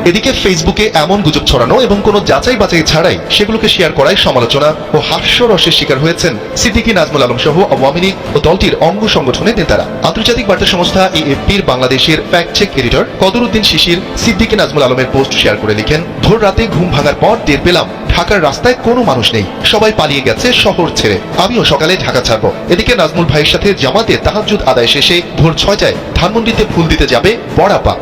এদিকে ফেসবুকে এমন গুজব ছড়ানো এবং কোনো যাচাই বাছাই ছাড়াই সেগুলোকে শেয়ার করায় সমালোচনা ও হাস্যরসের শিকার হয়েছেন সিদ্দিকী নাজমুল আলম সহ আওয়ামী লীগ ও দলটির অঙ্গ সংগঠনের নেতারা। আন্তর্জাতিক বার্তা সংস্থা এএফপির বাংলাদেশের ফ্যাক্ট চেক এডিটর কদরউদ্দিন শিশির সিদ্দিকী নাজমুল আলমের পোস্ট শেয়ার করে লিখেন, ভোর রাতে ঘুম ভাঙার পর টের পেলাম ঢাকার রাস্তায় কোনো মানুষ নেই, সবাই পালিয়ে গেছে শহর ছেড়ে। আমিও সকালে ঢাকা ছাড়বো। এদিকে নাজমুল ভাইয়ের সাথে জামাতে তাহাজ্জুদ আদায় শেষে ভোর 6টায় ধানমন্ডিতে ফুল দিতে যাবে বড়াপা।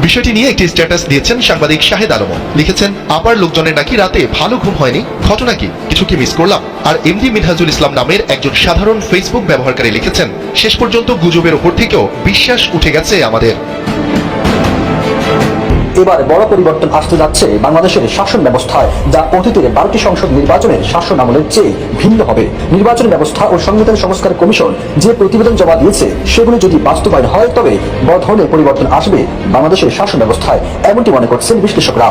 বিষয়টি নিয়ে একটি স্ট্যাটাস দিয়েছেন সাংবাদিক শাহেদ আলম। লিখেছেন, আপার লোকজনের নাকি রাতে ভালো ঘুম হয়নি, ঘটনা কি, কিছু কি মিস করলাম? আর এমডি মিনহাজুল ইসলাম নামের একজন সাধারণ ফেসবুক ব্যবহারকারী লিখেছেন, শেষ পর্যন্ত গুজবের উপর থেকেও বিশ্বাস উঠে গেছে আমাদের। এবার বড় পরিবর্তন আসতে যাচ্ছে বাংলাদেশের শাসন ব্যবস্থায়, যা অতীতের 12টি সংসদ নির্বাচনের শাসন আমলের চেয়ে ভিন্ন হবে। নির্বাচন ব্যবস্থা ও সংবিধান সংস্কার কমিশন যে প্রতিবেদন জমা দিয়েছে সেগুলো যদি বাস্তবায়ন হয় তবে বড় ধরনের পরিবর্তন আসবে বাংলাদেশের শাসন ব্যবস্থায়, এমনটি মনে করছেন বিশ্লেষকরা।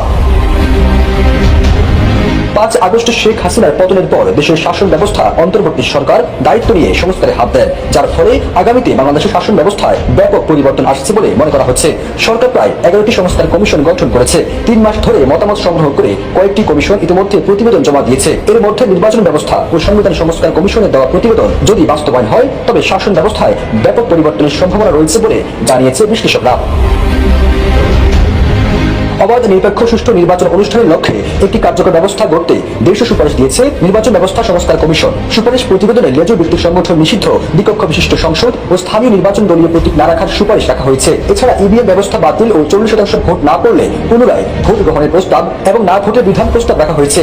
5 আগস্ট শেখ হাসিনার পতনের পর দেশের শাসন ব্যবস্থা অন্তর্বর্তী সরকার দায়িত্ব নিয়ে সংস্কারে হাত দেন, যার ফলে আগামীতে বাংলাদেশের শাসন ব্যবস্থায় ব্যাপক পরিবর্তন আসছে বলে মনে করা হচ্ছে। সরকার প্রায় 11টি সংস্কার কমিশন গঠন করেছে। 3 মাস ধরে মতামত সংগ্রহ করে কয়েকটি কমিশন ইতিমধ্যে প্রতিবেদন জমা দিয়েছে। এর মধ্যে নির্বাচন ব্যবস্থা ও সংবিধান সংস্কার কমিশনের দেওয়া প্রতিবেদন যদি বাস্তবায়ন হয় তবে শাসন ব্যবস্থায় ব্যাপক পরিবর্তনের সম্ভাবনা রয়েছে বলে জানিয়েছে বিশ্লেষকরা। অবাধ, নিরপেক্ষ, সুষ্ঠু নির্বাচন অনুষ্ঠানের লক্ষ্যে একটি কার্যকর ব্যবস্থা গড়তে দেশীয় সুপারিশ দিয়েছে নির্বাচন ব্যবস্থা সংস্কার কমিশন। সুপারিশ প্রতিবেদনে লেজুর ব্যক্তি সংগঠন নিষিদ্ধ, দ্বিকক্ষ বিশিষ্ট সংসদ ও স্থানীয় নির্বাচন দলীয় প্রতীক না রাখার সুপারিশ রাখা হয়েছে। এছাড়া ইভিএম ব্যবস্থা বাতিল ও 40% ভোট না পড়লে পুনরায় ভোট গ্রহণের প্রস্তাব এবং না ভোটের বিধান প্রস্তাব রাখা হয়েছে।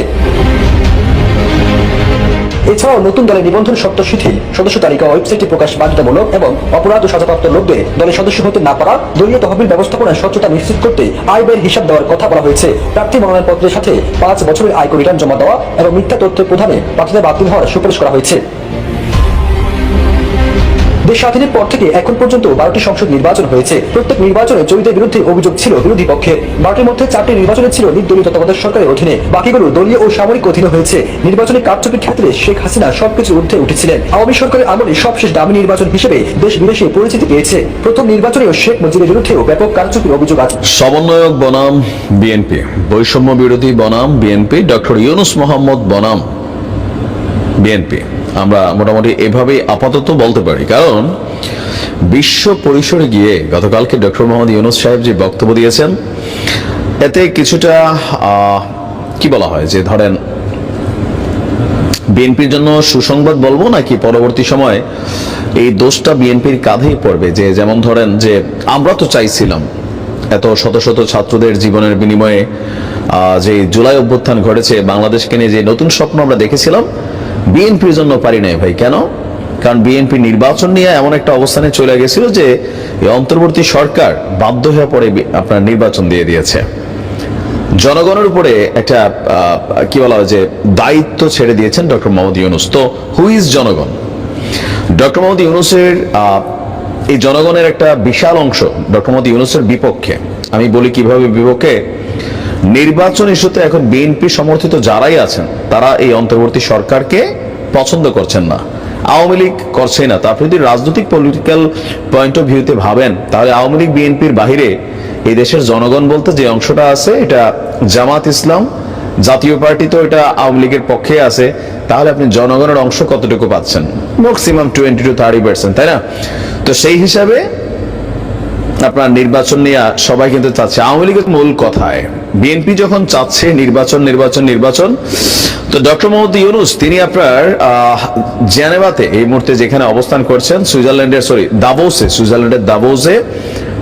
এছাড়াও নতুন দলের নিবন্ধন শর্ত শিথিল, সদস্য তালিকা ওয়েবসাইটে প্রকাশ বাধ্যতামূলক এবং অপরাধ ও সাজাপ্রাপ্ত লোকদের দলের সদস্য হতে না পারা, দলীয় তহবিল ব্যবস্থাপনার স্বচ্ছতা নিশ্চিত করতে আয় ব্যয়ের হিসাব দেওয়ার কথা বলা হয়েছে। প্রার্থী মনোনয়নপত্রের সাথে 5 বছরের আয়কর রিটার্ন জমা দেওয়া এবং মিথ্যা তথ্যের প্রধানে প্রার্থীদের বাতিল হওয়ার সুপারিশ করা হয়েছে। দেশ স্বাধীনের পর থেকে এখন পর্যন্ত 12টি সংসদ নির্বাচন হয়েছে। প্রত্যেক নির্বাচনে জয়ীদের বিরুদ্ধে অভিযোগ ছিল বিরোধী পক্ষের। 12টির মধ্যে 4টি নির্বাচনে ছিল নির্দলীয় তত্ত্বাবধায়ক সরকারের অধীনে, বাকিগুলো দলীয় ও সামরিক অধীনে হয়েছে। নির্বাচনী কারচুপির ক্ষেত্রে শেখ হাসিনা সবকিছুর ঊর্ধ্বে উঠেছিলেন। আওয়ামী সরকারের আমলে সবশেষ দামি নির্বাচন হিসেবে দেশ বিদেশে পরিচিতি পেয়েছে। প্রথম নির্বাচনেও শেখ মুজিবের বিরুদ্ধেও ব্যাপক কারচুপির অভিযোগ আছে। সমন্বয়ক বনাম বিএনপি, বৈষম্য বিরোধী বনাম বিএনপি, ডক্টর ইউনুস মোহাম্মদ বনাম বিএনপি, আমরা মোটামুটি এভাবে আপাতত বলতে পারি। কারণ বিশ্ব পরিসরে গিয়ে গতকালকে ডক্টর মোহাম্মদ ইউনুস সাহেব যে বক্তব্য দিয়েছেন, এতে কিছুটা কি বলা হয় যে ধরেন বিএনপির জন্য সুসংবাদ বলবো নাকি পরবর্তী সময় এই দোষটা বিএনপির কাঁধেই পড়বে। যে যেমন ধরেন যে আমরা তো চাইছিলাম এত শত শত ছাত্রদের জীবনের বিনিময়ে যে জুলাই অভ্যুত্থান ঘটেছে, বাংলাদেশকে নিয়ে যে নতুন স্বপ্ন আমরা দেখেছিলাম, বিএনপির জন্য পারি নাই ভাই। কেন? কারণ বিএনপি নির্বাচন নিয়ে এমন একটা অবস্থানে চলে গেছিল যে এই অন্তর্বর্তী সরকার বাধ্য হয়ে পড়ে আপনার নির্বাচন দিয়ে দিয়েছে। জনগণের উপরে একটা কি বলা হয় যে দায়িত্ব ছেড়ে দিয়েছেন ডক্টর মোহাম্মদ ইউনুস। তো হু ইজ জনগণ? ডক্টর মোহাম্মদ ইউনুসের এই জনগণের একটা বিশাল অংশ ডক্টর মোহাম্মদ ইউনুসের বিপক্ষে। আমি বলি কিভাবে বিপক্ষে? নির্বাচন ইস্যুতে এখন বিএনপি সমর্থিত যারাই আছেন তারা এই অন্তর্বর্তী সরকারকে পছন্দ করছেন না, আওয়ামী লীগ করছে না। তা আপনি যদি রাজনৈতিক পলিটিক্যাল পয়েন্ট অফ ভিউতে ভাবেন, তাহলে আওয়ামী লীগ বিএনপির বাহিরে এই দেশের জনগণ বলতে যে অংশটা আছে এটা জামাত ইসলাম, জাতীয় পার্টি তো এটা আওয়ামী লীগের পক্ষে আছে। তাহলে আপনি জনগণের অংশ কতটুকু পাচ্ছেন? ম্যাক্সিমাম 20 to 30%, তাই না? তো সেই হিসাবে আপনার নির্বাচন নিয়ে সবাই কিন্তু চাচ্ছে। আওয়ামী লীগের মূল কথায় বিএনপি যখন চাচ্ছে নির্বাচন নির্বাচন নির্বাচন, তো ডক্টর মোহাম্মদ ইউনূস তিনি আপনার জেনেভাতে এই মুহূর্তে যেখানে অবস্থান করছেন সুইজারল্যান্ডের দাভোসে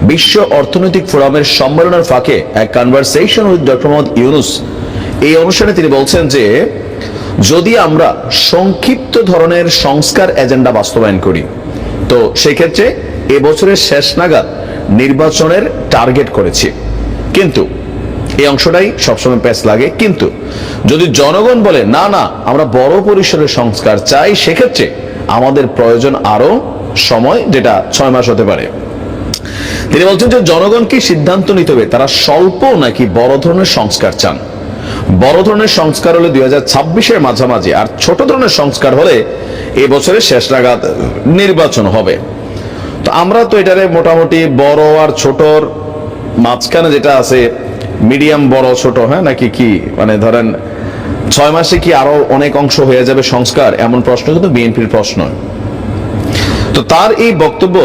বিশ্ব অর্থনৈতিক ফোরামের সম্মেলনের ফাঁকে এক conversation with doctor Mohammad Yunus, এই অনুষ্ঠানে তিনি বলছেন যে যদি আমরা সংক্ষিপ্ত ধরনের সংস্কার এজেন্ডা বাস্তবায়ন করি তো সেক্ষেত্রে এবছরের শেষ নাগাদ নির্বাচনের টার্গেট করেছি। কিন্তু এই অংশটাই সবসময় প্যাচ লাগে, কিন্তু যদি জনগণ বলে না না আমরা বড় পরিসরের সংস্কার চাই, সেক্ষেত্রে আমাদের প্রয়োজন আরো সময়, যেটা 6 মাস হতে পারে। তিনি বলছেন যে জনগণকে সিদ্ধান্ত নিতে হবে তারা স্বল্প নাকি বড় ধরনের সংস্কার চান। বড় ধরনের সংস্কার হলে 2026-এর মাঝামাঝি, আর ছোট ধরনের সংস্কার হলে এবছরের শেষ নাগাদ নির্বাচন হবে। তো আমরা তো এটারে মোটামুটি বড় আর ছোটর মাঝখানে যেটা আছে মিডিয়াম বড় ছোট, হ্যাঁ নাকি কি মানে ধরেন 6 মাসে কি আরো অনেক অংশ হয়ে যাবে সংস্কার, এমন প্রশ্ন কিন্তু বিএনপির প্রশ্ন। তো তার এই বক্তব্য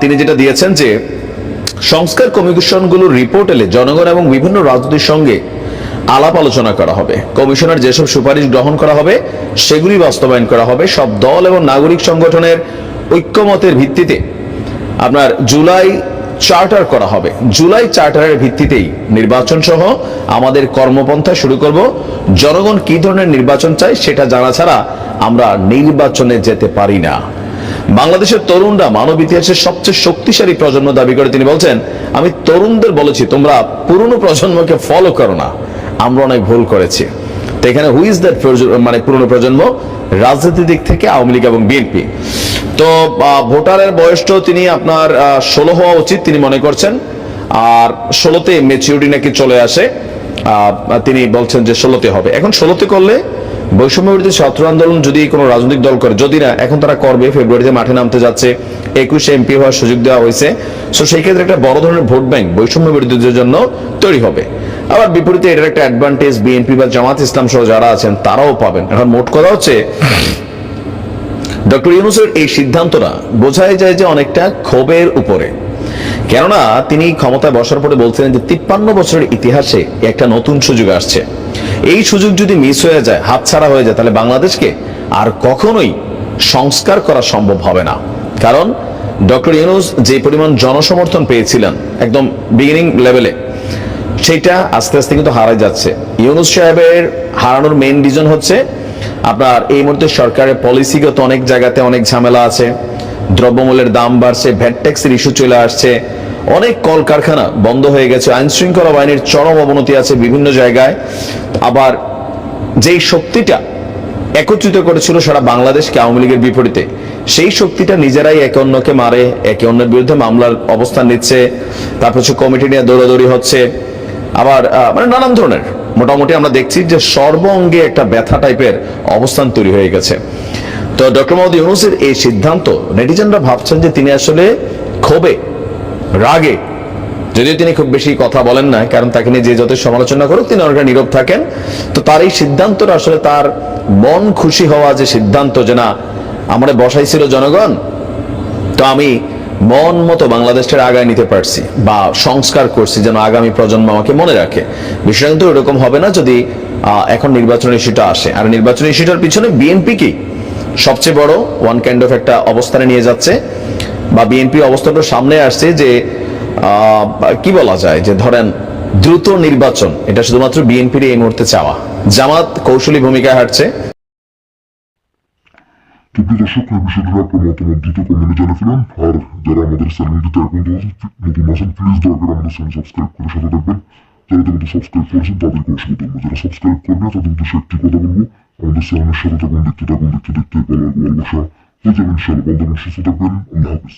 তিনি যেটা দিয়েছেন যে সংস্কার কমিশনগুলোর রিপোর্ট এলে জনগণ এবং বিভিন্ন রাজনীতির সঙ্গে আলাপ আলোচনা করা হবে, কমিশনের যেসব সুপারিশ গ্রহণ করা হবে সেগুলি বাস্তবায়ন করা হবে, সব দল এবং নাগরিক সংগঠনের ঐক্যমতের ভিত্তিতে আপনার জুলাই চার্টার করা হবে। জুলাই চার্টারের ভিত্তিতেই নির্বাচন সহ আমাদের কর্মপন্থা শুরু করব। জনগণ কি ধরনের নির্বাচন চায় সেটা জানা ছাড়া আমরা নির্বাচনে যেতে পারি না। বাংলাদেশের তরুণরা মানব ইতিহাসের সবচেয়ে শক্তিশালী প্রজন্ম দাবি করে তিনি বলছেন, আমি তরুণদের বলেছি তোমরা পুরনো প্রজন্মকে ফলো করো না, আমরা অনেক ভুল করেছি। তো এখানে হুই ইজ দ্যাট মানে পুরনো প্রজন্ম, রাজনীতির দিক থেকে আওয়ামী লীগ এবং বিএনপি। তো ভোটারের বয়সটাও তিনি আপনার 16 হওয়া উচিত তিনি মনে করছেন, আর 16তে ম্যাচিউরিটি নাকি চলে আসে, তিনি বলছেন যে 16তে হবে। এখন 16তে করলে বৈষম্য বিরোধী ছাত্র আন্দোলন যদি কোনো রাজনৈতিক দল করে, যদি না এখন তারা করবে, ফেব্রুয়ারিতে মাঠে নামতে যাচ্ছে, 21 এমপি হওয়ার সুযোগ দেওয়া হয়েছে, সো সেই ক্ষেত্রে একটা বড় ধরনের ভোট ব্যাংক বৈষম্য বিরোধীদের জন্য তৈরি হবে। আবার বিপরীতে এটার একটা অ্যাডভান্টেজ বিএনপি বা জামাত ইসলাম সহ যারা আছেন তারাও পাবেন। এখন মোট কথা হচ্ছে ডক্টর ইউনূসের এই সিদ্ধান্তটা বোঝাই যায় যে অনেকটা ক্ষোভের উপরে, কেননা তিনি ক্ষমতায় বসার পরে বলছিলেন যে 53 বছরের ইতিহাসে একটা নতুন সুযোগ আসছে, এই সুযোগ যদি মিস হয়ে যায়, হাতছাড়া হয়ে যায়, তাহলে বাংলাদেশকে আর কখনোই সংস্কার করা সম্ভব হবে না। কারণ ডক্টর ইউনূস যে পরিমাণ জনসমর্থন পেয়েছিলেন একদম বিগিনিং লেভেলে, সেটা আস্তে আস্তে কিন্তু হারাই যাচ্ছে। ইউনূস সাহেবের হারানোর মেইন রিজন হচ্ছে আপনার এই মুহূর্তে সরকারের পলিসিগত অনেক জায়গাতে অনেক ঝামেলা আছে, দ্রব্যমূল্যের দাম বাড়ছে, ভ্যাট ট্যাক্সের ইস্যু চলে আসছে, অনেক কলকারখানা বন্ধ হয়ে গেছে, আইন শৃঙ্খলা বাহিনীর চরম অবনতি আছে বিভিন্ন জায়গায়। আবার যেই শক্তিটা একত্রিত করেছিল সারা বাংলাদেশকে আওয়ামী লীগের বিপরীতে, সেই শক্তিটা নিজেরাই একে অন্যকে মারে, একে অন্যের বিরুদ্ধে মামলার অবস্থান নিচ্ছে, তারপর হচ্ছে কমিটি নিয়ে দৌড়াদৌড়ি হচ্ছে, আবার মানে নানান ধরনের মোটামুটি আমরা দেখছি যে সর্বঙ্গে একটা ব্যথা টাইপের অবস্থান তৈরি হয়ে গেছে। তো ডক্টর মোহাম্মদ ইউনূসের এই সিদ্ধান্ত নেটিজেনরা ভাবছেন যে তিনি আসলে ক্ষোভে রাগে, যদিও তিনি খুব বেশি কথা বলেন না, কারণ তাকে নিয়ে যে যত সমালোচনা করুক তিনি অনেকটা নীরব থাকেন। তো তার এই সিদ্ধান্তটা আসলে তার মন খুশি হওয়া যে সিদ্ধান্ত, যে না আমরা বসাইছিল জনগণ, তো আমি মন মতো বাংলাদেশটা আগায় নিতে পারছি বা সংস্কার করছি যেন আগামী প্রজন্ম আমাকে মনে রাখে। বিষয়টা কিন্তু এরকম হবে না যদি এখন নির্বাচনের ইস্যুটা আসে। আর নির্বাচনের ইস্যুটার পিছনে বিএনপি কি সবচেয়ে বড় ওয়ান কাইন্ড অফ একটা অবস্থানে নিয়ে যাচ্ছে, বা বিএনপি অবস্থাটা সামনে আসছে যে কি বলা যায় যে ধরেন দ্রুত নির্বাচন, এটা শুধুমাত্র বিএনপির এই মুহূর্তে চাওয়া। জামাত কৌশলী ভূমিকায় হাঁটছে। তো দর্শক, এই বিষয়টি আপনার মতামত দ্রুত কমেন্টে জানিয়ে ফেলেন। আর যারা আমাদের চ্যানেলটিতে এখন নতুন আছেন, প্লিজ দয়া করে আমাদের চ্যানেল সাবস্ক্রাইব করে সাথে থাকবেন। যারা ইতিমধ্যে সাবস্ক্রাইব করেছেন তাদেরকে অসংখ্য ধন্যবাদ। যারা সাবস্ক্রাইব করবেন না তাদের উদ্দেশ্যে একটি কথা বলবো, আমাদের চ্যানেলের সাথে থাকুন, দেখতে ভালো লাগবে ভালোবাসা হয়ে যাবেন ইনশাআল্লাহ। ভালো এবং সুস্থ থাকবেন। আল্লাহ হাফিজ।